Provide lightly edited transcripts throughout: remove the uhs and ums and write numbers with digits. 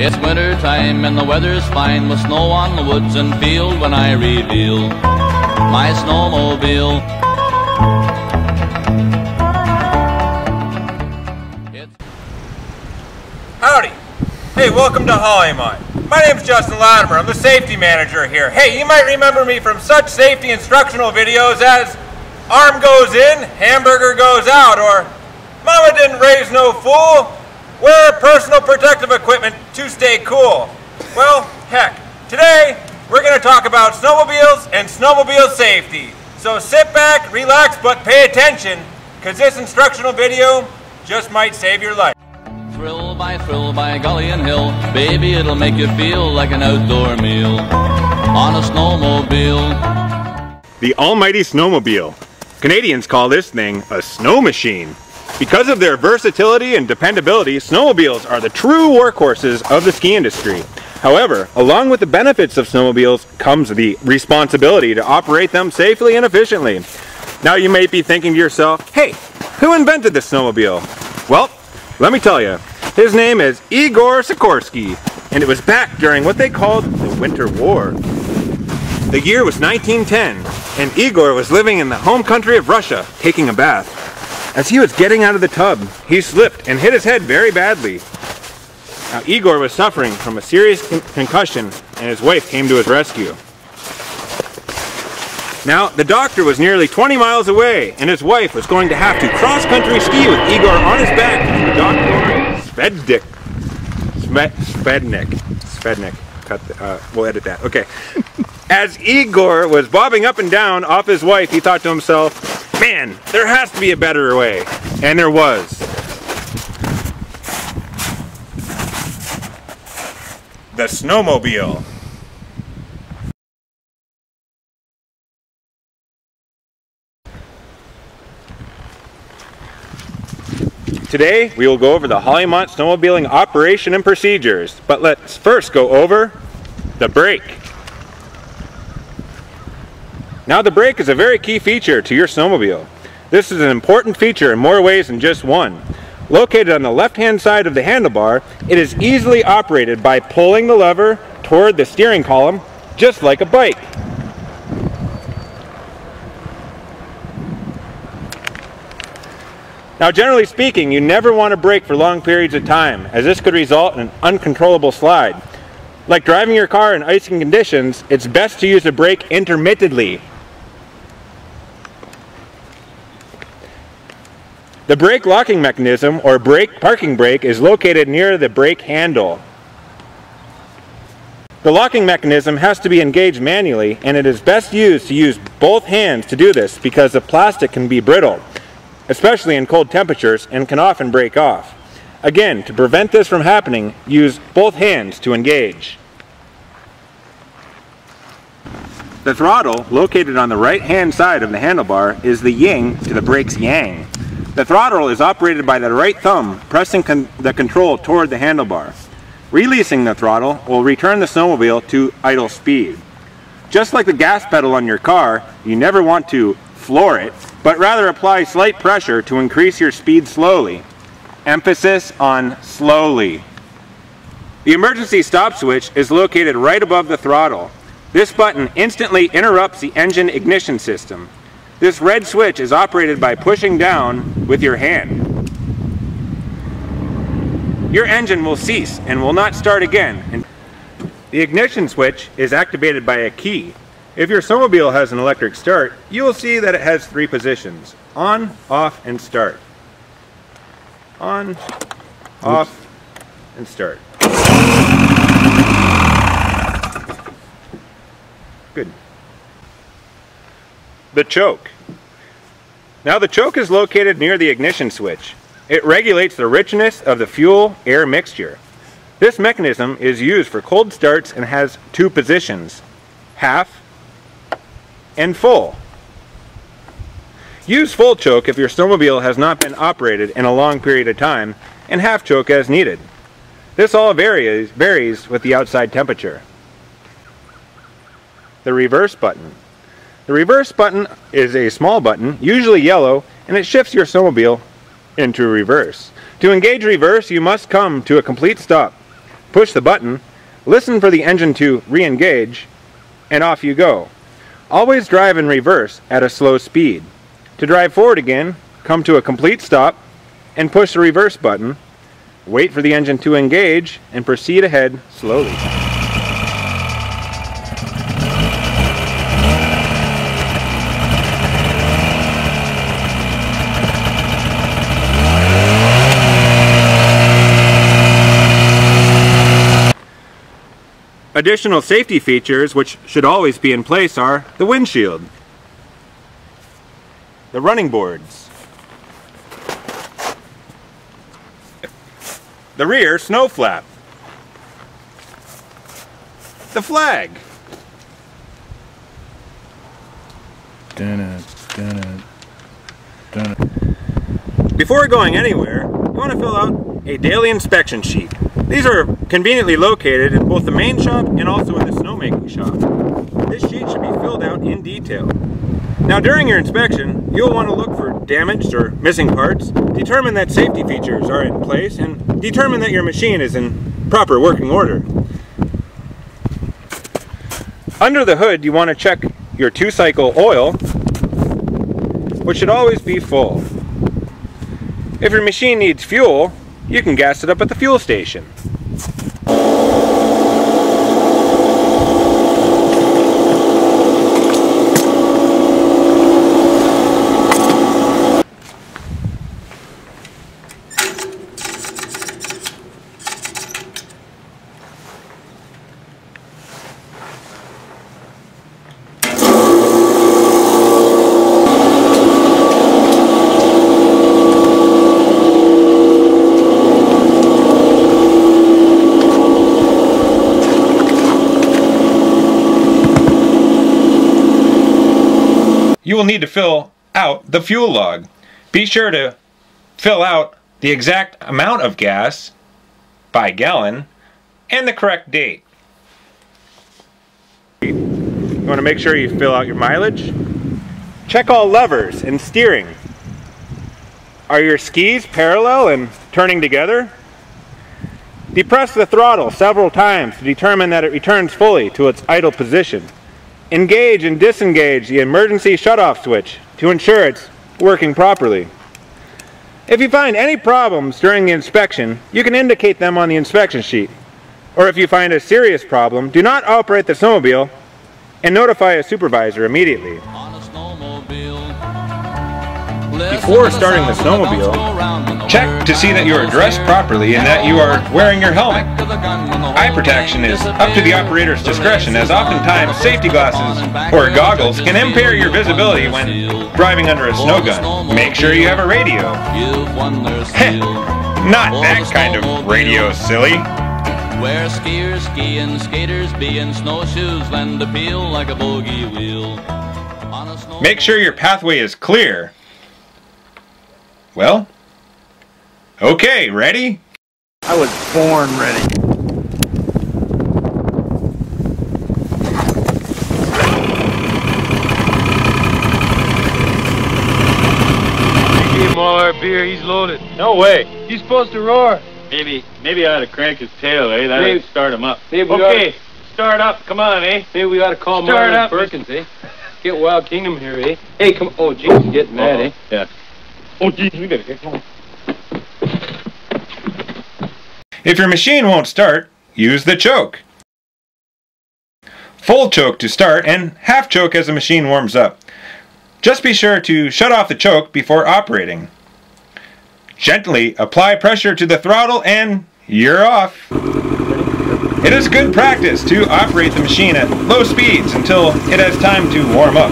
It's winter time and the weather's fine, with snow on the woods and field when I reveal my snowmobile. Howdy. Hey, welcome to Hollywood. My name's Justin Latimer. I'm the safety manager here. Hey, you might remember me from such safety instructional videos as arm goes in, hamburger goes out, or mama didn't raise no fool, wear personal protective equipment to stay cool. Well, heck, today we're going to talk about snowmobiles and snowmobile safety. So sit back, relax, but pay attention, because this instructional video just might save your life. Thrill by gully and hill, baby, it'll make you feel like an outdoor meal on a snowmobile. The almighty snowmobile. Canadians call this thing a snow machine. Because of their versatility and dependability, snowmobiles are the true workhorses of the ski industry. However, along with the benefits of snowmobiles comes the responsibility to operate them safely and efficiently. Now you may be thinking to yourself, hey, who invented the snowmobile? Well, let me tell you, his name is Igor Sikorsky, and it was back during what they called the Winter War. The year was 1910, and Igor was living in the home country of Russia, taking a bath. As he was getting out of the tub, he slipped and hit his head very badly. Now, Igor was suffering from a serious concussion, and his wife came to his rescue. Now, the doctor was nearly 20 miles away, and his wife was going to have to cross-country ski with Igor on his back to the doctor. Svednik. We'll edit that. Okay. As Igor was bobbing up and down off his wife, he thought to himself, man, there has to be a better way. And there was. The snowmobile. Today, we will go over the Hollywood snowmobiling operation and procedures, but let's first go over the brake. Now, the brake is a very key feature to your snowmobile. This is an important feature in more ways than just one. Located on the left-hand side of the handlebar, it is easily operated by pulling the lever toward the steering column, just like a bike. Now, generally speaking, you never want to brake for long periods of time, as this could result in an uncontrollable slide. Like driving your car in icing conditions, it's best to use the brake intermittently. The brake locking mechanism, or parking brake, is located near the brake handle. The locking mechanism has to be engaged manually, and it is best used to use both hands to do this because the plastic can be brittle, especially in cold temperatures, and can often break off. Again, to prevent this from happening, use both hands to engage. The throttle, located on the right-hand side of the handlebar, is the yin to the brake's yang. The throttle is operated by the right thumb, pressing the control toward the handlebar. Releasing the throttle will return the snowmobile to idle speed. Just like the gas pedal on your car, you never want to floor it, but rather apply slight pressure to increase your speed slowly. Emphasis on slowly. The emergency stop switch is located right above the throttle. This button instantly interrupts the engine ignition system. This red switch is operated by pushing down with your hand. Your engine will cease and will not start again. The ignition switch is activated by a key. If your snowmobile has an electric start, you will see that it has 3 positions: on, off, and start. On, off, and start. Good. The choke. Now, the choke is located near the ignition switch. It regulates the richness of the fuel-air mixture. This mechanism is used for cold starts and has 2 positions: half and full. Use full choke if your snowmobile has not been operated in a long period of time, and half choke as needed. This all varies with the outside temperature. The reverse button. The reverse button is a small button, usually yellow, and it shifts your snowmobile into reverse. To engage reverse, you must come to a complete stop. push the button, listen for the engine to re-engage, and off you go. Always drive in reverse at a slow speed. To drive forward again, come to a complete stop and push the reverse button, wait for the engine to engage, and proceed ahead slowly. Additional safety features which should always be in place are the windshield, the running boards, the rear snow flap, the flag, Before going anywhere, you want to fill out a daily inspection sheet. These are conveniently located in both the main shop and also in the snowmaking shop. This sheet should be filled out in detail. Now during your inspection, you'll want to look for damaged or missing parts, determine that safety features are in place, and determine that your machine is in proper working order. Under the hood, you want to check your 2-cycle oil, which should always be full. If your machine needs fuel, you can gas it up at the fuel station. You will need to fill out the fuel log. Be sure to fill out the exact amount of gas by gallon and the correct date. You want to make sure you fill out your mileage. Check all levers and steering. Are your skis parallel and turning together? Depress the throttle several times to determine that it returns fully to its idle position. Engage and disengage the emergency shutoff switch to ensure it's working properly. If you find any problems during the inspection, you can indicate them on the inspection sheet. Or if you find a serious problem, do not operate the snowmobile and notify a supervisor immediately. Before starting the snowmobile, check to see that you are dressed properly and that you are wearing your helmet. Eye protection is up to the operator's discretion, as oftentimes safety glasses or goggles can impair your visibility when driving under a snow gun. Make sure you have a radio. Not that kind of radio, silly. Where skiers ski and skaters be in snowshoes lend appeal like a bogey wheel. Make sure your pathway is clear. Well, okay, ready? I was born ready. Give him all our beer, he's loaded. No way. He's supposed to roar. Maybe I ought to crank his tail, eh? That'll start him up. Okay, start up, come on, eh? Maybe we ought to call Start Marlon up, Perkins, eh? Get Wild Kingdom here, eh? Hey, come, oh, jeez, he's getting mad, eh? Yeah. Oh, geez, we better get home. If your machine won't start, use the choke. Full choke to start and half choke as the machine warms up. Just be sure to shut off the choke before operating. Gently apply pressure to the throttle and you're off. It is good practice to operate the machine at low speeds until it has time to warm up.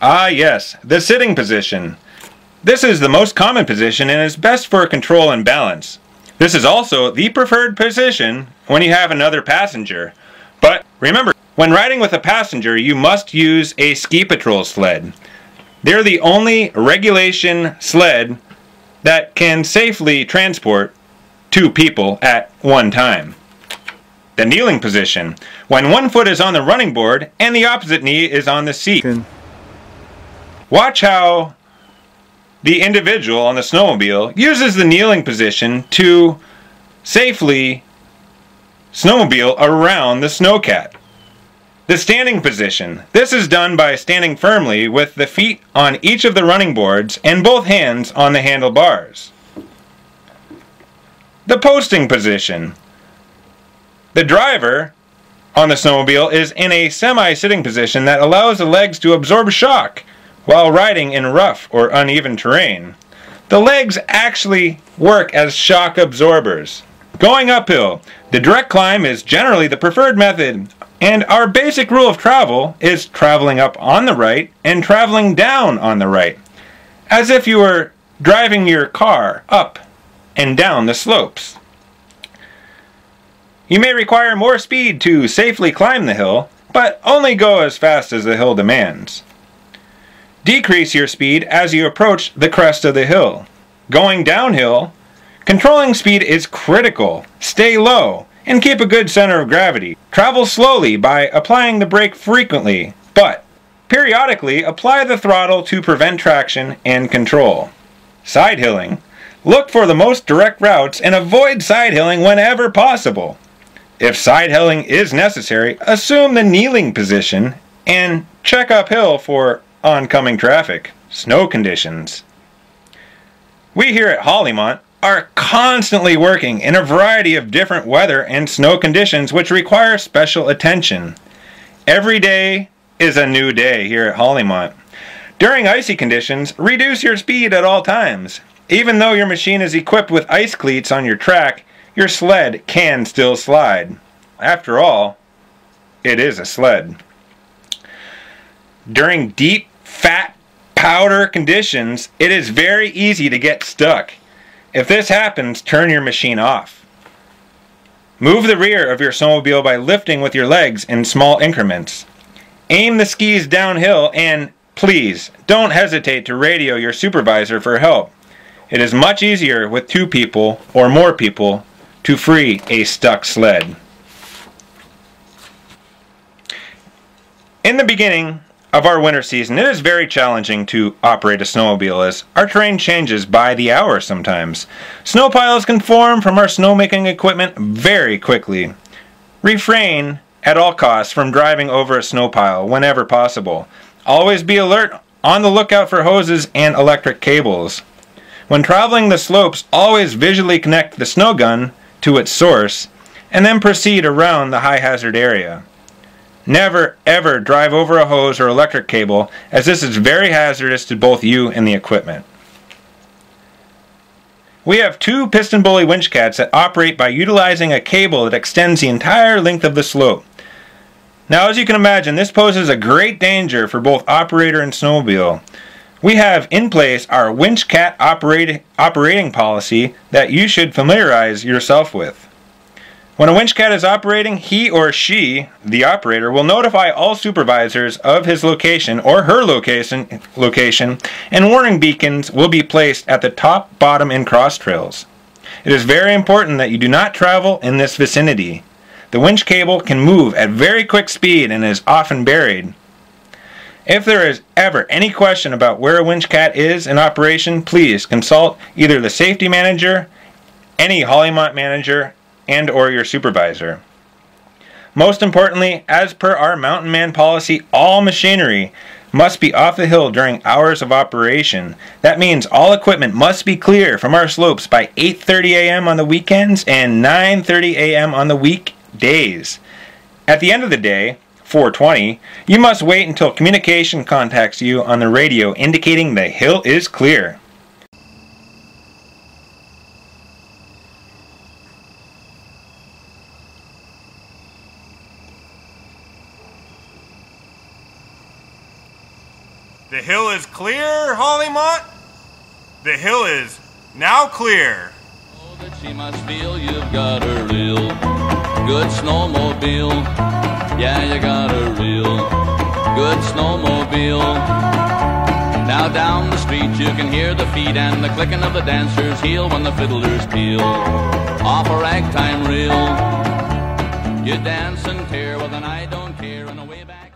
Ah yes, the sitting position. This is the most common position and is best for control and balance. This is also the preferred position when you have another passenger. But remember, when riding with a passenger, you must use a ski patrol sled. They're the only regulation sled that can safely transport 2 people at one time. The kneeling position, when one foot is on the running board and the opposite knee is on the seat. Watch how the individual on the snowmobile uses the kneeling position to safely snowmobile around the snowcat. The standing position. This is done by standing firmly with the feet on each of the running boards and both hands on the handlebars. The posting position. The driver on the snowmobile is in a semi-sitting position that allows the legs to absorb shock while riding in rough or uneven terrain. The legs actually work as shock absorbers. Going uphill, the direct climb is generally the preferred method, and our basic rule of travel is traveling up on the right and traveling down on the right, as if you were driving your car up and down the slopes. You may require more speed to safely climb the hill, but only go as fast as the hill demands. Decrease your speed as you approach the crest of the hill. Going downhill, controlling speed is critical. Stay low and keep a good center of gravity. Travel slowly by applying the brake frequently, but periodically apply the throttle to prevent traction and control. Side hilling. Look for the most direct routes and avoid side hilling whenever possible. If side hilling is necessary, assume the kneeling position and check uphill for oncoming traffic. Snow conditions. We here at Hollymont are constantly working in a variety of different weather and snow conditions which require special attention. Every day is a new day here at Hollymont. During icy conditions, reduce your speed at all times. Even though your machine is equipped with ice cleats on your track, your sled can still slide. After all, it is a sled. During deep, fat powder conditions, it is very easy to get stuck. If this happens, turn your machine off. Move the rear of your snowmobile by lifting with your legs in small increments. Aim the skis downhill and, please, don't hesitate to radio your supervisor for help. It is much easier with 2 people or more people to free a stuck sled. In the beginning of our winter season, it is very challenging to operate a snowmobile as our terrain changes by the hour sometimes. Snow piles can form from our snowmaking equipment very quickly. Refrain at all costs from driving over a snow pile whenever possible. Always be alert, on the lookout for hoses and electric cables. When traveling the slopes, always visually connect the snow gun to its source and then proceed around the high hazard area. Never ever drive over a hose or electric cable, as this is very hazardous to both you and the equipment. We have 2 piston bully winch cats that operate by utilizing a cable that extends the entire length of the slope. Now, as you can imagine, this poses a great danger for both operator and snowmobile. We have in place our winch cat operating policy that you should familiarize yourself with. When a winch cat is operating, he or she, the operator, will notify all supervisors of his location or her location, and warning beacons will be placed at the top, bottom, and cross trails. It is very important that you do not travel in this vicinity. The winch cable can move at very quick speed and is often buried. If there is ever any question about where a winch cat is in operation, please consult either the safety manager, any Hollymont manager, and or your supervisor. Most importantly, as per our Mountain Man policy, all machinery must be off the hill during hours of operation. That means all equipment must be clear from our slopes by 8:30 a.m. on the weekends and 9:30 a.m. on the weekdays. At the end of the day, 4:20, you must wait until communication contacts you on the radio indicating the hill is clear. The hill is clear, Hollymont? The hill is now clear. Oh, that she must feel you've got a real good snowmobile. Yeah, you got a real good snowmobile. Now down the street you can hear the feet and the clicking of the dancer's heel when the fiddlers peal off a ragtime reel. You dance and tear with an I don't care and away back.